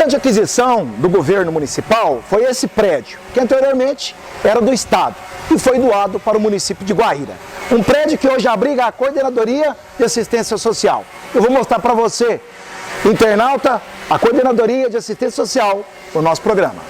grande aquisição do governo municipal foi esse prédio, que anteriormente era do Estado e foi doado para o município de Guaíra. Um prédio que hoje abriga a Coordenadoria de Assistência Social. Eu vou mostrar para você, internauta, a Coordenadoria de Assistência Social do nosso programa.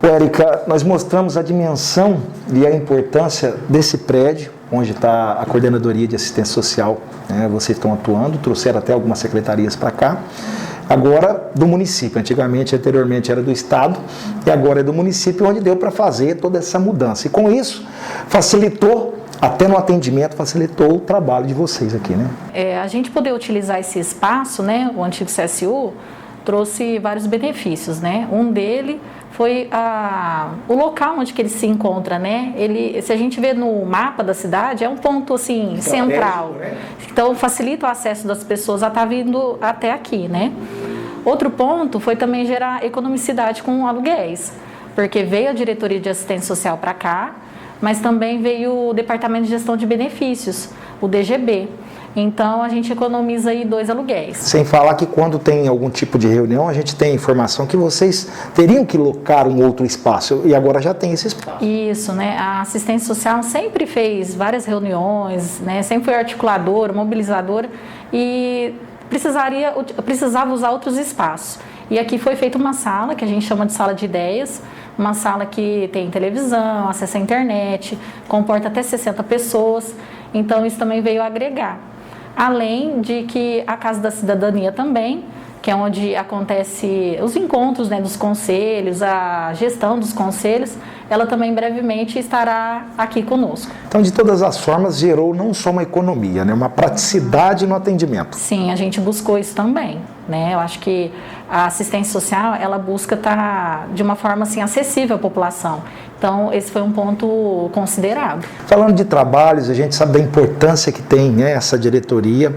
Érica, nós mostramos a dimensão e a importância desse prédio, onde está a Coordenadoria de Assistência Social, né? Vocês estão atuando, trouxeram até algumas secretarias para cá, agora do município, anteriormente era do Estado, e agora é do município, onde deu para fazer toda essa mudança. E com isso, facilitou, até no atendimento, facilitou o trabalho de vocês aqui, né? A gente poder utilizar esse espaço, né, o antigo CSU, trouxe vários benefícios, né? Um dele foi o local onde que ele se encontra, né? Ele, se a gente vê no mapa da cidade, é um ponto assim central. Né? Então facilita o acesso das pessoas a estar vindo até aqui, né? Outro ponto foi também gerar economicidade com aluguéis, porque veio a Diretoria de Assistência Social para cá, mas também veio o Departamento de Gestão de Benefícios, o DGB. Então, a gente economiza aí 2 aluguéis. Sem falar que quando tem algum tipo de reunião, a gente tem a informação que vocês teriam que locar um outro espaço, e agora já tem esse espaço. Isso, né? A assistência social sempre fez várias reuniões, né? Sempre foi articuladora, mobilizadora, e precisava usar outros espaços. E aqui foi feita uma sala, que a gente chama de sala de ideias, uma sala que tem televisão, acesso à internet, comporta até 60 pessoas, então isso também veio agregar. Além de que a Casa da Cidadania também, que é onde acontece os encontros, né, dos conselhos, a gestão dos conselhos, ela também brevemente estará aqui conosco. Então, de todas as formas, gerou não só uma economia, né, uma praticidade no atendimento. Sim, a gente buscou isso também, né? Eu acho que a assistência social, ela busca estar de uma forma assim acessível à população. Então, esse foi um ponto considerado. Falando de trabalhos, a gente sabe da importância que tem, né, essa diretoria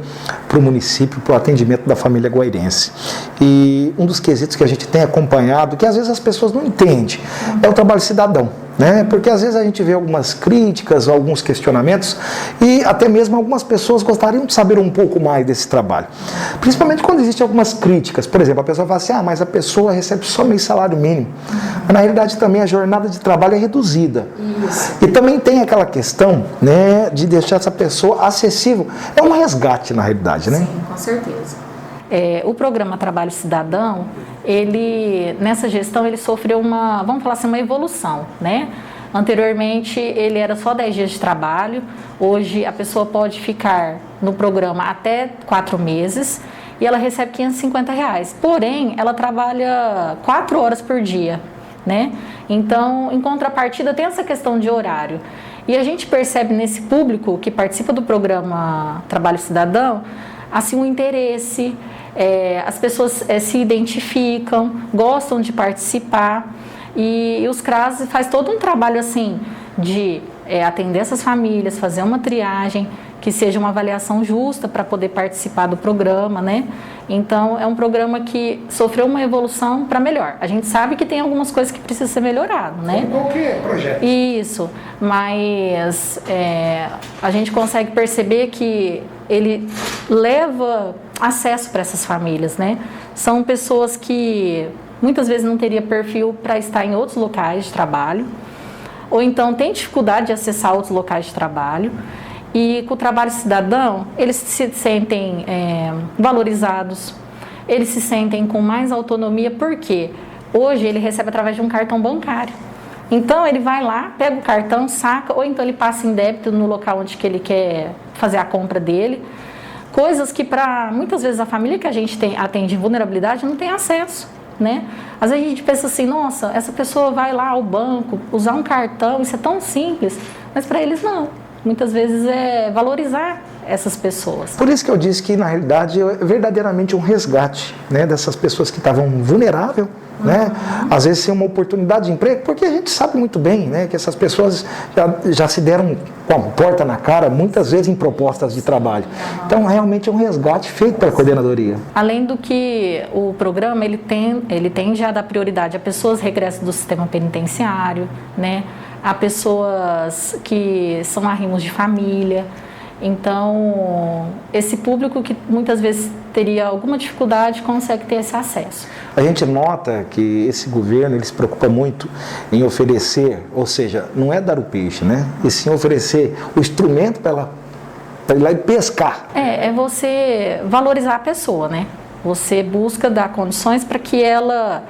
para o município, para o atendimento da família guairense. E um dos quesitos que a gente tem acompanhado, que às vezes as pessoas não entendem, é o trabalho cidadão, né? Porque às vezes a gente vê algumas críticas, alguns questionamentos, e até mesmo algumas pessoas gostariam de saber um pouco mais desse trabalho. Principalmente quando existem algumas críticas. Por exemplo, a pessoa fala assim, mas a pessoa recebe só meio salário mínimo. Mas na realidade também a jornada de trabalho é reduzida. Isso. E também tem aquela questão, né, de deixar essa pessoa acessível. É um resgate na realidade, né? Sim, com certeza. O programa Trabalho Cidadão, nessa gestão, ele sofreu vamos falar assim, uma evolução, né? Anteriormente, ele era só 10 dias de trabalho, hoje a pessoa pode ficar no programa até 4 meses e ela recebe R$550, porém, ela trabalha 4 horas por dia, né? Então, em contrapartida, tem essa questão de horário. E a gente percebe nesse público que participa do programa Trabalho Cidadão, assim, um interesse, as pessoas se identificam, gostam de participar, e os CRAS faz todo um trabalho assim de atender essas famílias, fazer uma triagem, que seja uma avaliação justa para poder participar do programa, né? Então, é um programa que sofreu uma evolução para melhor. A gente sabe que tem algumas coisas que precisam ser melhoradas, né? Qualquer projeto. Isso, mas a gente consegue perceber que ele leva acesso para essas famílias, né? São pessoas que muitas vezes não teria perfil para estar em outros locais de trabalho, ou então tem dificuldade de acessar outros locais de trabalho. E com o trabalho cidadão, eles se sentem valorizados, eles se sentem com mais autonomia, porque hoje ele recebe através de um cartão bancário. Então ele vai lá, pega o cartão, saca, ou então ele passa em débito no local onde que ele quer fazer a compra dele. Coisas que para muitas vezes a família que a gente atende em vulnerabilidade não tem acesso, né? Às vezes a gente pensa assim, nossa, essa pessoa vai lá ao banco usar um cartão, isso é tão simples, mas para eles não. muitas vezes é valorizar essas pessoas. Por isso que eu disse que, na realidade, é verdadeiramente um resgate, né, dessas pessoas que estavam vulneráveis, né? Às vezes sem uma oportunidade de emprego, porque a gente sabe muito bem, né, que essas pessoas já se deram com a porta na cara, muitas vezes em propostas de trabalho. Então, realmente é um resgate feito pela coordenadoria. Além do que o programa, ele tende a dar prioridade a pessoas regressas do sistema penitenciário, né, a pessoas que são arrimos de família. Então, esse público que muitas vezes teria alguma dificuldade consegue ter esse acesso. A gente nota que esse governo ele se preocupa muito em oferecer, ou seja, não é dar o peixe, né? E sim oferecer o instrumento para ir lá e pescar. É você valorizar a pessoa, né? Você busca dar condições para que ela,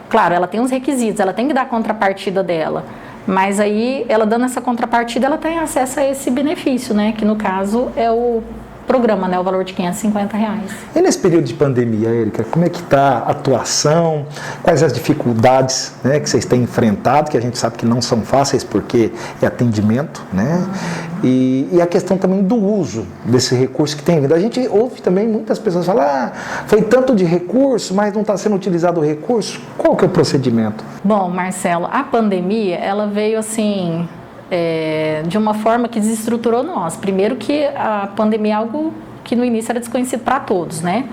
claro, ela tem os requisitos, ela tem que dar a contrapartida dela. Mas aí, ela dando essa contrapartida, ela tem acesso a esse benefício, né? Que no caso é o programa, né? O valor de R$550. E nesse período de pandemia, Érica, como é que está a atuação? Quais as dificuldades, né, que vocês têm enfrentado, que a gente sabe que não são fáceis porque é atendimento, né? E a questão também do uso desse recurso que tem vindo. A gente ouve também muitas pessoas falar, foi tanto de recurso, mas não está sendo utilizado o recurso. Qual que é o procedimento? Bom, Marcelo, a pandemia, ela veio assim, de uma forma que desestruturou nós. Primeiro que a pandemia é algo que no início era desconhecido para todos, né?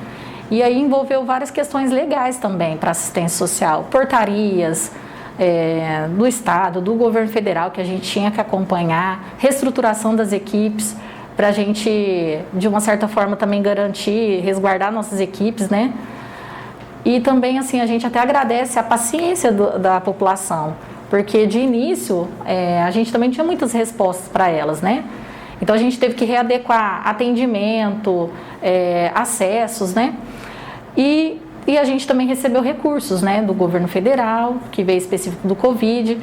E aí envolveu várias questões legais também para assistência social, portarias do Estado, do governo federal que a gente tinha que acompanhar, reestruturação das equipes para a gente, de uma certa forma, também garantir, resguardar nossas equipes, né? E também, assim, a gente até agradece a paciência da população, porque de início a gente também tinha muitas respostas para elas, né? Então a gente teve que readequar atendimento, acessos, né? E a gente também recebeu recursos, né, do governo federal, que veio específico do Covid,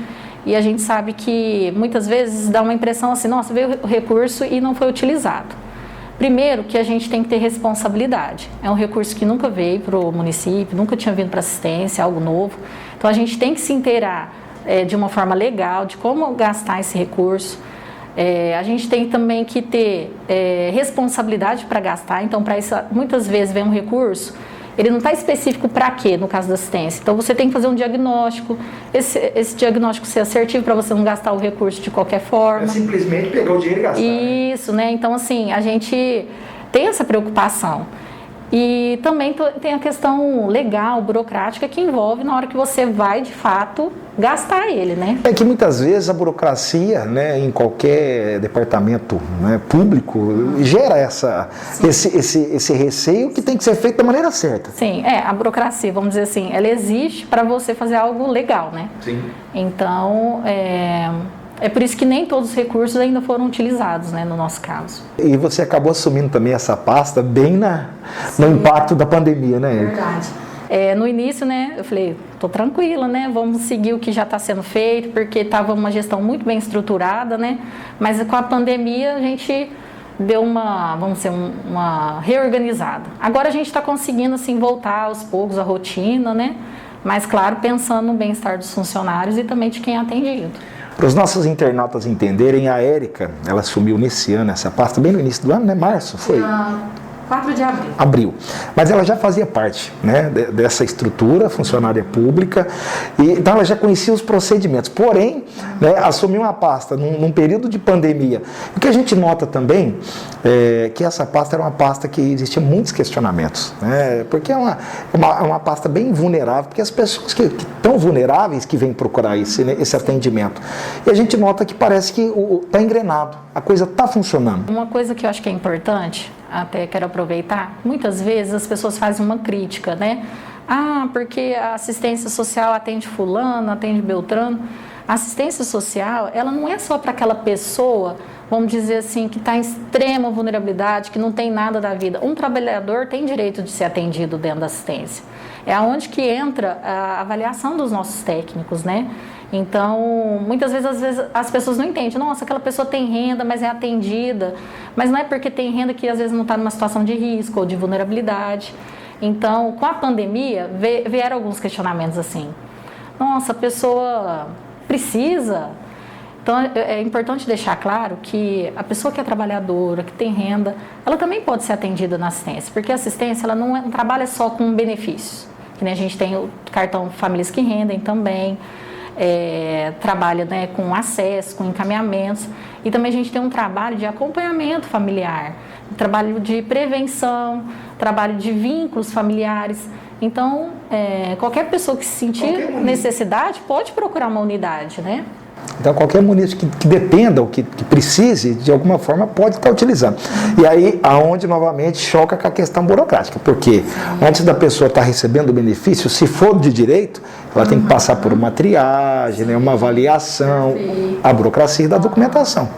e a gente sabe que muitas vezes dá uma impressão assim, nossa, veio o recurso e não foi utilizado. Primeiro que a gente tem que ter responsabilidade, é um recurso que nunca veio para o município, nunca tinha vindo para assistência, algo novo, então a gente tem que se inteirar de uma forma legal de como gastar esse recurso. A gente tem também que ter responsabilidade para gastar, então para isso muitas vezes vem um recurso, ele não está específico para quê, no caso da assistência. Então você tem que fazer um diagnóstico, esse diagnóstico ser assertivo para você não gastar o recurso de qualquer forma. É simplesmente pegar o dinheiro e gastar. Isso, né? Então assim, a gente tem essa preocupação. E também tem a questão legal, burocrática, que envolve na hora que você vai, de fato, gastar ele, né? É que muitas vezes a burocracia, né, em qualquer departamento, né, público, gera esse receio que tem que ser feito da maneira certa. Sim, a burocracia, vamos dizer assim, ela existe para você fazer algo legal, né? Sim. Então, é por isso que nem todos os recursos ainda foram utilizados, né, no nosso caso. E você acabou assumindo também essa pasta bem no impacto da pandemia, né, Érica? Verdade. No início, né, eu falei, tô tranquila, né, vamos seguir o que já está sendo feito, porque estava uma gestão muito bem estruturada, né, mas com a pandemia a gente deu uma reorganizada. Agora a gente está conseguindo, assim, voltar aos poucos à rotina, né, mas, claro, pensando no bem-estar dos funcionários e também de quem é atendido. Para os nossos internautas entenderem, a Érica, ela assumiu nesse ano essa pasta, bem no início do ano, né? Março, foi? 4 de abril. Abril. Mas ela já fazia parte, né, dessa estrutura, funcionária pública, e então ela já conhecia os procedimentos. Porém, né, assumiu uma pasta num período de pandemia. O que a gente nota também é que essa pasta era uma pasta que existia muitos questionamentos, né, porque é uma pasta bem vulnerável, porque as pessoas que estão vulneráveis que vêm procurar esse atendimento. E a gente nota que parece que está engrenado, a coisa está funcionando. Uma coisa que eu acho que é importante, até quero aproveitar, muitas vezes as pessoas fazem uma crítica, né? Porque a assistência social atende fulano, atende beltrano. A assistência social, ela não é só para aquela pessoa, vamos dizer assim, que está em extrema vulnerabilidade, que não tem nada da vida. Um trabalhador tem direito de ser atendido dentro da assistência. É aonde que entra a avaliação dos nossos técnicos, né? Então, muitas vezes as pessoas não entendem. Nossa, aquela pessoa tem renda, mas é atendida. Mas não é porque tem renda que às vezes não está numa situação de risco ou de vulnerabilidade. Então, com a pandemia, vieram alguns questionamentos assim. Nossa, a pessoa precisa? Então, é importante deixar claro que a pessoa que é trabalhadora, que tem renda, ela também pode ser atendida na assistência, porque a assistência ela não trabalha só com benefícios, que nem a gente tem o cartão Famílias que Rendem também, trabalha, né, com acesso, com encaminhamentos, e também a gente tem um trabalho de acompanhamento familiar, trabalho de prevenção, trabalho de vínculos familiares. Então, qualquer pessoa que se sentir necessidade pode procurar uma unidade, né? Então, qualquer município que dependa ou que precise, de alguma forma, pode estar utilizando. E aí, aonde novamente choca com a questão burocrática, porque antes da pessoa estar recebendo o benefício, se for de direito, ela tem que passar por uma triagem, né, uma avaliação, a burocracia da documentação.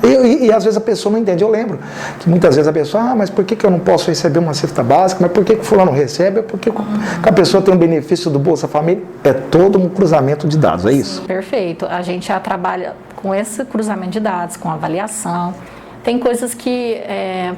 E às vezes a pessoa não entende. Eu lembro que muitas vezes a pessoa, mas por que eu não posso receber uma cesta básica? Mas por que o fulano recebe? É porque a pessoa tem o benefício do Bolsa Família. É todo um cruzamento de dados, é isso? Perfeito. A gente já trabalha com esse cruzamento de dados, com avaliação. Tem coisas que,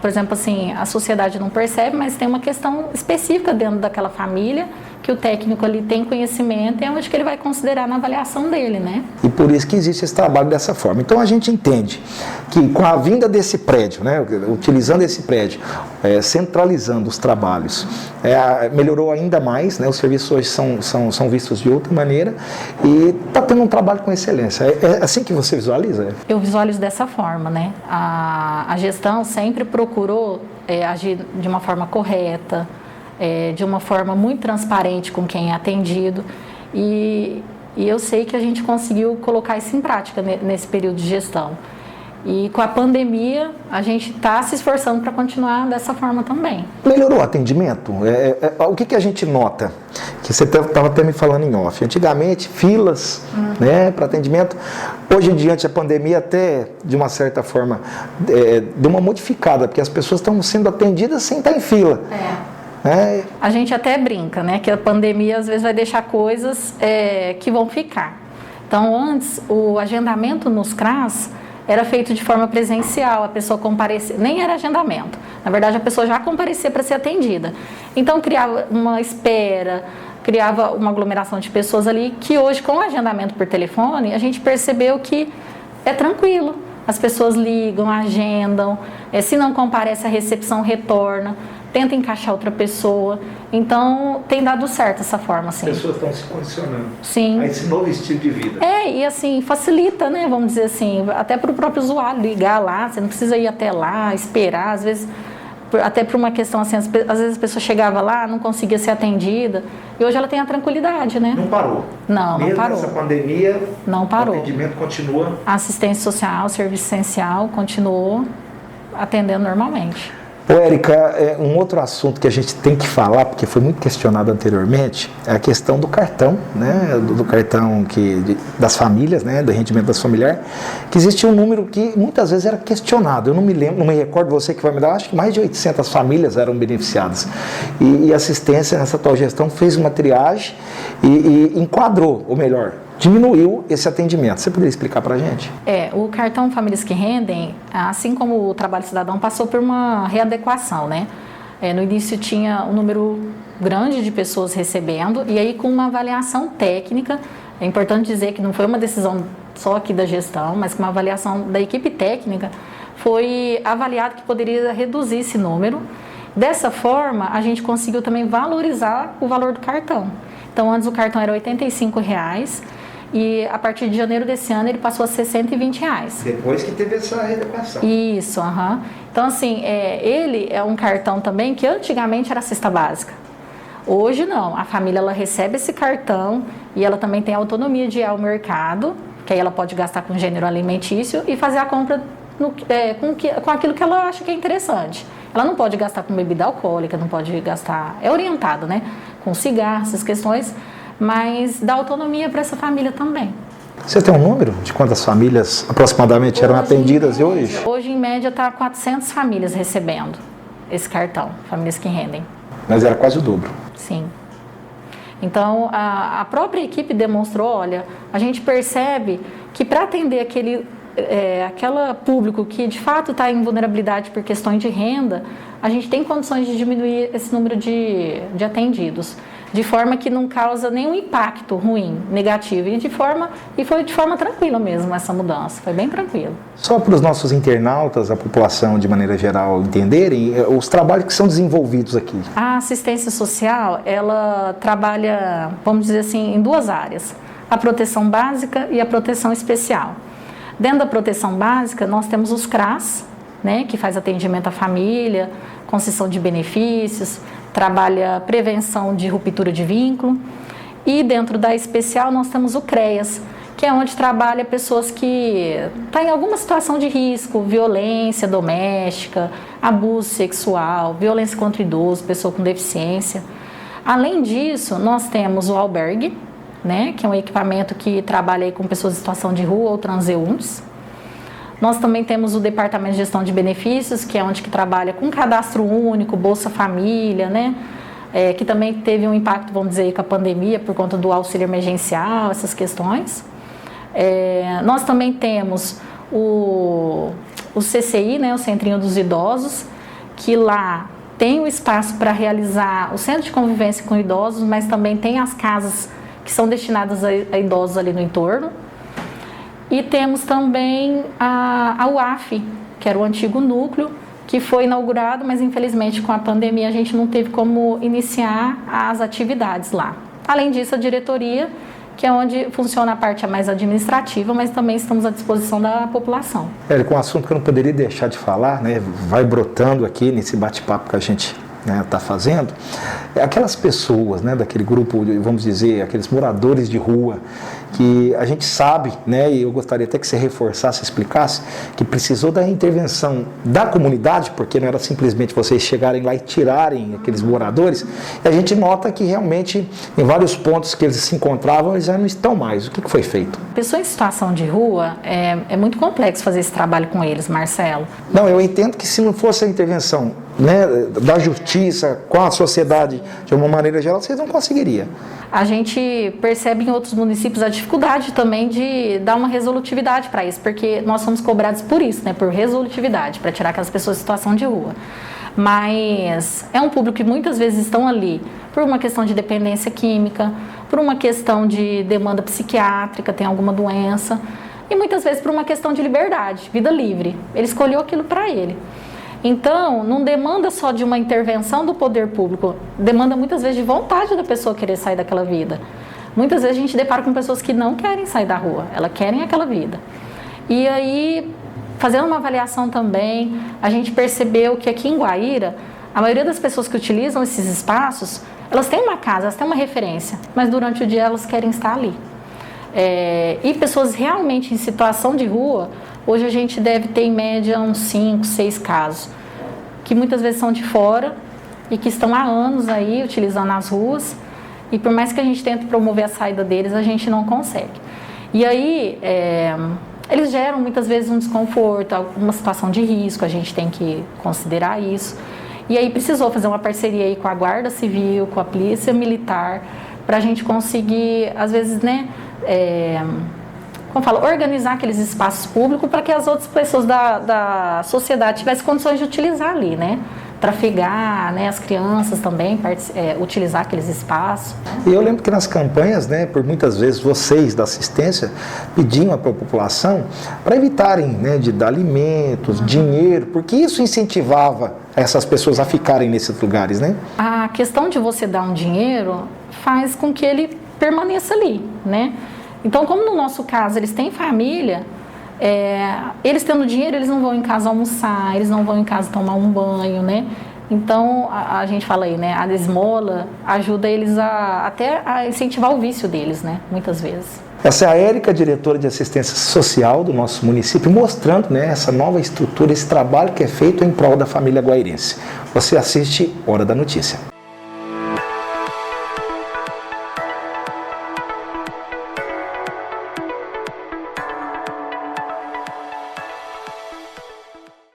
por exemplo, assim, a sociedade não percebe, mas tem uma questão específica dentro daquela família que o técnico ali tem conhecimento e é onde que ele vai considerar na avaliação dele, né? E por isso que existe esse trabalho dessa forma. Então a gente entende que com a vinda desse prédio, né, utilizando esse prédio, centralizando os trabalhos, melhorou ainda mais, né, os serviços hoje são vistos de outra maneira e está tendo um trabalho com excelência. É assim que você visualiza? Eu visualizo dessa forma, né? A gestão sempre procurou agir de uma forma correta, de uma forma muito transparente com quem é atendido e eu sei que a gente conseguiu colocar isso em prática nesse período de gestão. E com a pandemia, a gente está se esforçando para continuar dessa forma também. Melhorou o atendimento? O que a gente nota? Que você estava até me falando em off. Antigamente, filas, né, para atendimento. Hoje em diante, a pandemia até, de uma certa forma, deu uma modificada, porque as pessoas estão sendo atendidas sem estar em fila. A gente até brinca, né, que a pandemia às vezes vai deixar coisas que vão ficar. Então, antes, o agendamento nos CRAS era feito de forma presencial, a pessoa comparecia, nem era agendamento, na verdade a pessoa já comparecia para ser atendida. Então, criava uma espera, criava uma aglomeração de pessoas ali, que hoje, com o agendamento por telefone, a gente percebeu que é tranquilo. As pessoas ligam, agendam, se não comparece, a recepção retorna, tenta encaixar outra pessoa. Então, tem dado certo essa forma, assim. As pessoas estão se condicionando a esse novo estilo de vida. E assim, facilita, né, vamos dizer assim, até para o próprio usuário ligar lá, você não precisa ir até lá, esperar, às vezes, até por uma questão assim, às vezes a pessoa chegava lá, não conseguia ser atendida, e hoje ela tem a tranquilidade, né? Não parou. Não parou. Mesmo nessa pandemia, não parou. O atendimento continua. A assistência social, o serviço essencial continuou atendendo normalmente. Érica, um outro assunto que a gente tem que falar, porque foi muito questionado anteriormente, é a questão do cartão, né, do cartão das famílias, né, do rendimento das familiares, que existia um número que muitas vezes era questionado. Eu não me lembro, não me recordo, você que vai me dar, acho que mais de 800 famílias eram beneficiadas. E a assistência nessa atual gestão fez uma triagem e enquadrou, ou melhor, diminuiu esse atendimento. Você poderia explicar para a gente? O cartão Famílias que Rendem, assim como o Trabalho Cidadão, passou por uma readequação, né? No início tinha um número grande de pessoas recebendo e aí com uma avaliação técnica, é importante dizer que não foi uma decisão só aqui da gestão, mas com uma avaliação da equipe técnica, foi avaliado que poderia reduzir esse número. Dessa forma, a gente conseguiu também valorizar o valor do cartão. Então, antes o cartão era R$ 85,00, e a partir de janeiro desse ano ele passou a ser R$ 120,00. Depois que teve essa readequação. Isso, Então, assim, ele é um cartão também que antigamente era cesta básica. Hoje não, a família ela recebe esse cartão e ela também tem a autonomia de ir ao mercado, que aí ela pode gastar com gênero alimentício e fazer a compra com aquilo que ela acha que é interessante. Ela não pode gastar com bebida alcoólica, não pode gastar, é orientado, né? Com cigarro, essas questões, mas dá autonomia para essa família também. Você tem um número de quantas famílias aproximadamente eram atendidas hoje? Hoje, em média, está 400 famílias recebendo esse cartão, Famílias que Rendem. Mas era quase o dobro. Sim. Então, a própria equipe demonstrou, olha, a gente percebe que para atender aquele público que de fato está em vulnerabilidade por questões de renda, a gente tem condições de diminuir esse número de atendidos. de forma que não causa nenhum impacto ruim, negativo, e foi de forma tranquila mesmo essa mudança, foi bem tranquilo. Só para os nossos internautas, a população de maneira geral entenderem, os trabalhos que são desenvolvidos aqui. A assistência social, ela trabalha, vamos dizer assim, em duas áreas, a proteção básica e a proteção especial. Dentro da proteção básica, nós temos os CRAS, né, que faz atendimento à família, concessão de benefícios, trabalha prevenção de ruptura de vínculo. E dentro da especial nós temos o CREAS, que é onde trabalha pessoas que estão em alguma situação de risco, violência doméstica, abuso sexual, violência contra idoso, pessoa com deficiência. Além disso, nós temos o albergue, né, que é um equipamento que trabalha aí com pessoas em situação de rua ou transeuntes. Nós também temos o Departamento de Gestão de Benefícios, que é onde que trabalha com cadastro único, Bolsa Família, né? Que também teve um impacto, vamos dizer, com a pandemia, por conta do auxílio emergencial, essas questões. Nós também temos o CCI, né, o Centrinho dos Idosos, que lá tem o espaço para realizar o centro de convivência com idosos, mas também tem as casas que são destinadas a idosos ali no entorno. E temos também a UAF, que era o antigo núcleo, que foi inaugurado, mas infelizmente com a pandemia a gente não teve como iniciar as atividades lá. Além disso, a diretoria, que é onde funciona a parte mais administrativa, mas também estamos à disposição da população. Com um assunto que eu não poderia deixar de falar, né, vai brotando aqui nesse bate-papo que a gente está fazendo, aquelas pessoas, né, daquele grupo, vamos dizer, aqueles moradores de rua, que a gente sabe, né, e eu gostaria até que você reforçasse, explicasse, que precisou da intervenção da comunidade, porque não era simplesmente vocês chegarem lá e tirarem aqueles moradores, e a gente nota que realmente, em vários pontos que eles se encontravam, eles já não estão mais. O que foi feito? Pessoa em situação de rua, é muito complexo fazer esse trabalho com eles, Marcelo. Não, eu entendo que se não fosse a intervenção, né, da justiça com a sociedade de uma maneira geral, vocês não conseguiriam. A gente percebe em outros municípios a dificuldade também de dar uma resolutividade para isso, porque nós somos cobrados por isso, né, por resolutividade, para tirar aquelas pessoas em situação de rua. Mas é um público que muitas vezes estão ali por uma questão de dependência química, por uma questão de demanda psiquiátrica, tem alguma doença, e muitas vezes por uma questão de liberdade, vida livre. Ele escolheu aquilo para ele. Então, não demanda só de uma intervenção do poder público, demanda muitas vezes de vontade da pessoa querer sair daquela vida. Muitas vezes a gente depara com pessoas que não querem sair da rua, elas querem aquela vida. E aí, fazendo uma avaliação também, a gente percebeu que aqui em Guaíra, a maioria das pessoas que utilizam esses espaços, elas têm uma casa, elas têm uma referência, mas durante o dia elas querem estar ali. E pessoas realmente em situação de rua, hoje a gente deve ter em média uns 5, 6 casos, que muitas vezes são de fora e que estão há anos aí utilizando as ruas, e por mais que a gente tente promover a saída deles, a gente não consegue. E aí, eles geram muitas vezes um desconforto, uma situação de risco, a gente tem que considerar isso. E aí precisou fazer uma parceria aí com a Guarda Civil, com a Polícia Militar, para a gente conseguir, às vezes, né, organizar aqueles espaços públicos para que as outras pessoas da sociedade tivessem condições de utilizar ali, né? Trafegar, né? As crianças também utilizar aqueles espaços. E eu lembro que nas campanhas, né, por muitas vezes vocês da assistência pediam para a população para evitarem, né, de dar alimentos, dinheiro, porque isso incentivava essas pessoas a ficarem nesses lugares, né? A questão de você dar um dinheiro faz com que ele permaneça ali, né? Então, como no nosso caso eles têm família, eles tendo dinheiro, eles não vão em casa almoçar, eles não vão em casa tomar um banho, né? Então, a gente fala aí, né? A esmola ajuda eles até a incentivar o vício deles, né? Muitas vezes. Essa é a Érica, diretora de assistência social do nosso município, mostrando, né, essa nova estrutura, esse trabalho que é feito em prol da família guairense. Você assiste Hora da Notícia.